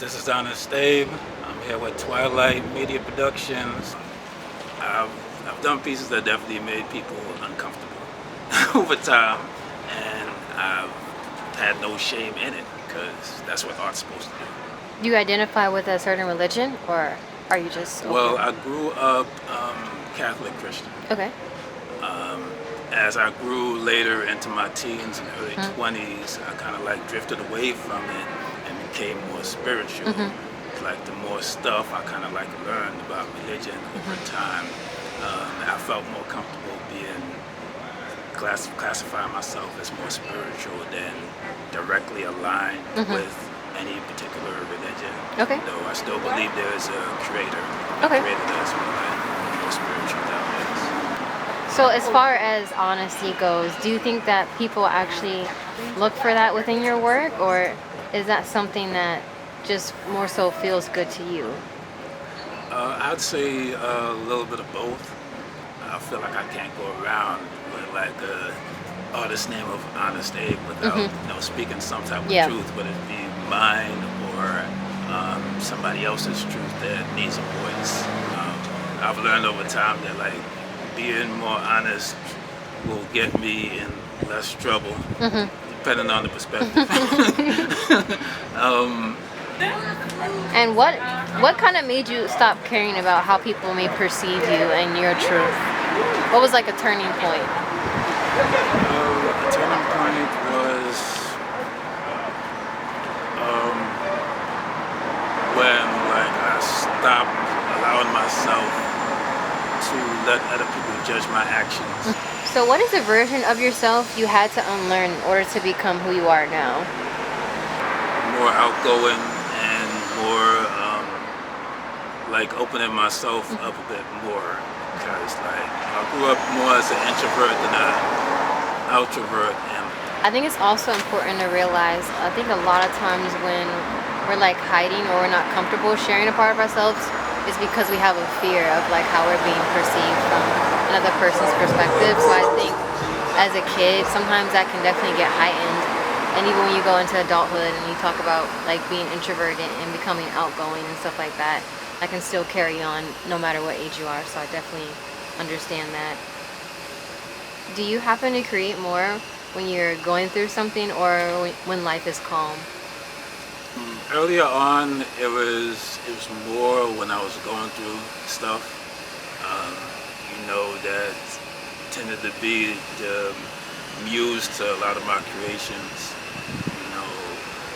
This is H.o.n.e.s.t. I'm here with Twilight Media Productions. I've done pieces that definitely made people uncomfortable over time, and I've had no shame in it because that's what art's supposed to do. Do you identify with a certain religion, or are you just open? Well, I grew up Catholic Christian. Okay. As I grew later into my teens and early 20s, I kind of like drifted away from it and became more spiritual. Like the more stuff I kind of like learned about religion over time, I felt more comfortable being classifying myself as more spiritual than directly aligned with any particular religion. Okay. Though I still believe there is a creator that Okay. created us, but more spiritual that way. So as far as honesty goes, do you think that people actually look for that within your work, or is that something that just more so feels good to you? I'd say a little bit of both. I feel like I can't go around with like a artist name of Honest Abe without speaking some type of Yeah. truth, whether it be mine or somebody else's truth that needs a voice. I've learned over time that like being more honest will get me in less trouble, depending on the perspective. And what kind of made you stop caring about how people may perceive you and your truth? What was like a turning point? The turning point was when like I stopped allowing myself to let other people judge my actions. So what is a version of yourself you had to unlearn in order to become who you are now? More outgoing and more like opening myself up a bit more, because like I grew up more as an introvert than an outrovert, and I think it's also important to realize, I think a lot of times when we're like hiding or we're not comfortable sharing a part of ourselves, is because we have a fear of like how we're being perceived from another person's perspective. So I think as a kid, sometimes that can definitely get heightened. And even when you go into adulthood and you talk about like being introverted and becoming outgoing and stuff like that, that can still carry on no matter what age you are. So I definitely understand that. Do you happen to create more when you're going through something, or when life is calm? earlier on it was more when I was going through stuff. That tended to be the muse to a lot of my creations.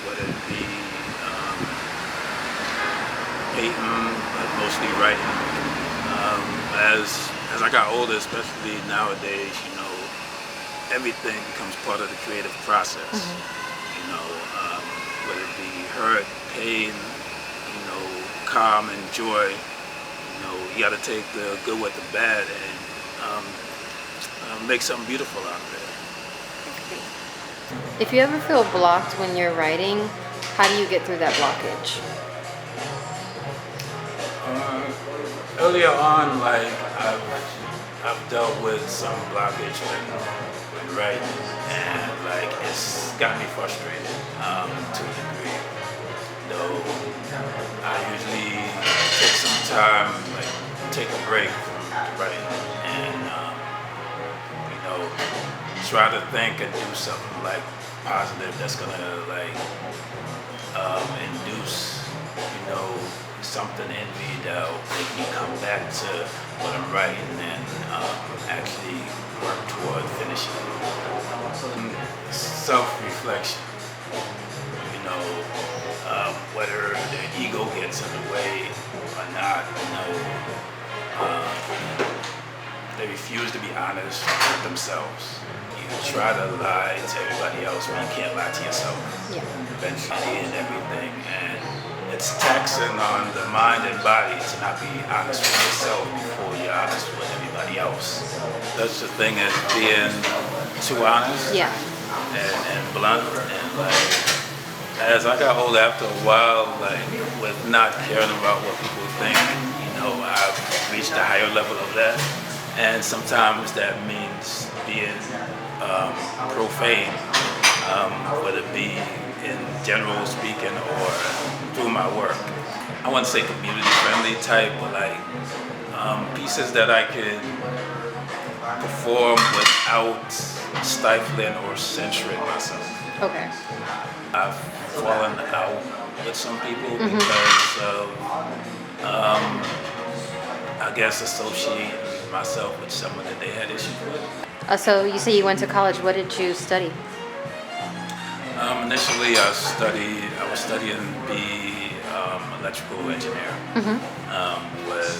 Whether it be painting, but mostly writing. As I got older, especially nowadays, everything becomes part of the creative process. Whether it be hurt, pain, calm and joy. You got to take the good with the bad and make something beautiful out of it. If you ever feel blocked when you're writing, how do you get through that blockage? Earlier on, like I've dealt with some blockage when writing, and like it's got me frustrated to a degree. Though I usually take some time, like take a break from writing, and try to think and do something like positive that's gonna like induce something in me that'll make me come back to what I'm writing and actually work toward finishing it. Self-reflection, whether the ego gets in the way or not. They refuse to be honest with themselves. You try to lie to everybody else, but you can't lie to yourself. Yeah. Eventually and everything, and it's taxing on the mind and body to not be honest with yourself before you're honest with everybody else. That's the thing, is being too honest and blunt, and like as I got older, after a while, like with not caring about what people think, I've reached a higher level of that, and sometimes that means being profane, whether it be in general speaking or through my work. I wouldn't say community friendly type, but like pieces that I could perform without stifling or censoring myself. Okay. I've fallen out with some people because of, I guess, associating myself with someone that they had issues with. So you say you went to college. What did you study? Initially, I was studying to be electrical engineer, with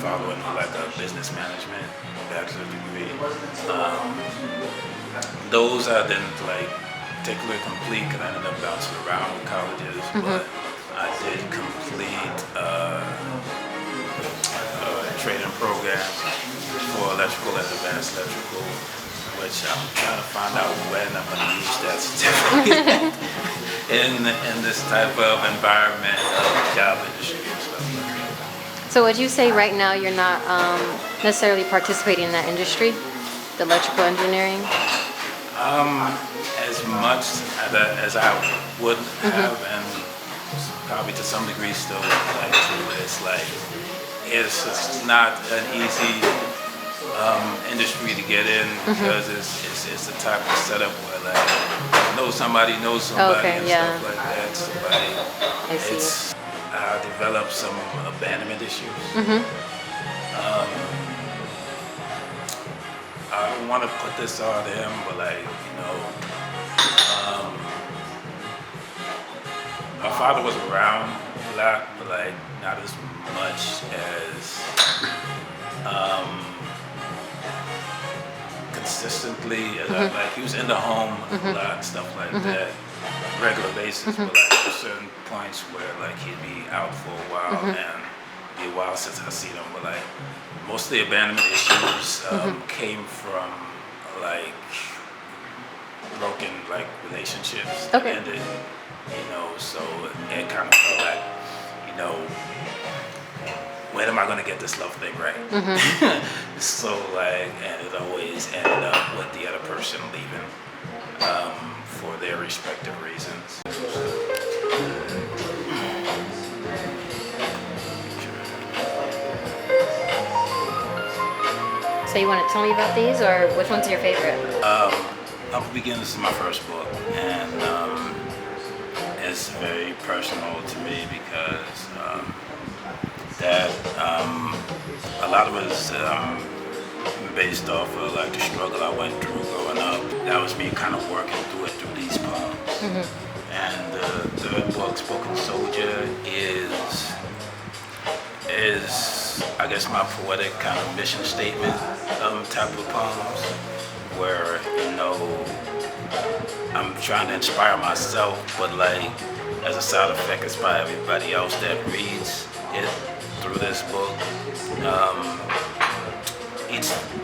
following like a business management bachelor's degree. Those I didn't like particularly complete because I ended up bouncing around with colleges, but I did complete training programs for electrical and advanced electrical, which I'm trying to find out when I'm going to use that certificate in this type of environment of job industry and stuff like that. So would you say right now you're not necessarily participating in that industry, the electrical engineering? As much as I would have, and probably to some degree still would like to. It's just not an easy industry to get in because it's the type of setup where like know somebody knows somebody and stuff like that. So like I developed some abandonment issues. I don't want to put this on him, but like my father was around a lot, but like not as much as consistently as like he was in the home a lot and stuff like that, regular basis. But like there's certain points where like he'd be out for a while and it'd be a while since I seen him. But like most of the abandonment issues came from like broken like relationships that ended. So it kind of felt like, when am I gonna get this love thing right? So like, and it always ended up with the other person leaving for their respective reasons. So you want to tell me about these, or which one's your favorite? Humble Beginnings is my first book, and it's very personal to me because a lot of it is based off of like the struggle I went through growing up. That was me kind of working through it through these poems. And the third book, Spoken Soldier, is I guess my poetic kind of mission statement type of poems where I'm trying to inspire myself, but like as a side effect, inspire everybody else that reads it through this book.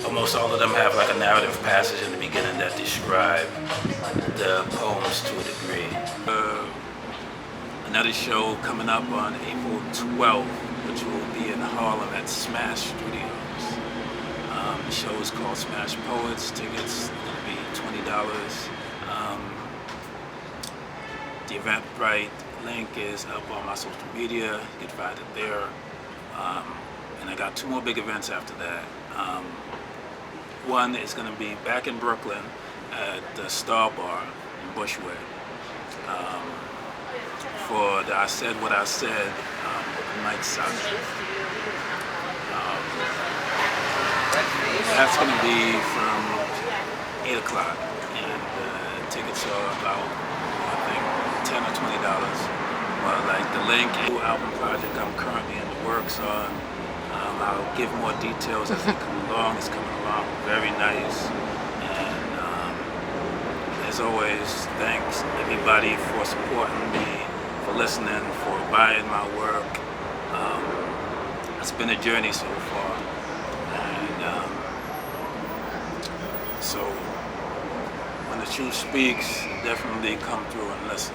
Almost all of them have like a narrative passage in the beginning that describe the poems to a degree. Another show coming up on April 12th, which will be in Harlem at Smash Studios. The show is called Smash Poets. Tickets will be $20. The Eventbrite link is up on my social media. You can find it there. And I got 2 more big events after that. One is going to be back in Brooklyn at the Star Bar in Bushwick. For the I Said What I Said night Sunday. That's going to be from 8 o'clock, and tickets are about, I think, $10 or $20. But like the link, new album project I'm currently in the works on. I'll give more details as they come along. It's coming along very nice, and as always, thanks everybody for supporting me, for listening, for buying my work. It's been a journey so far, and so when the truth speaks, definitely come through and listen.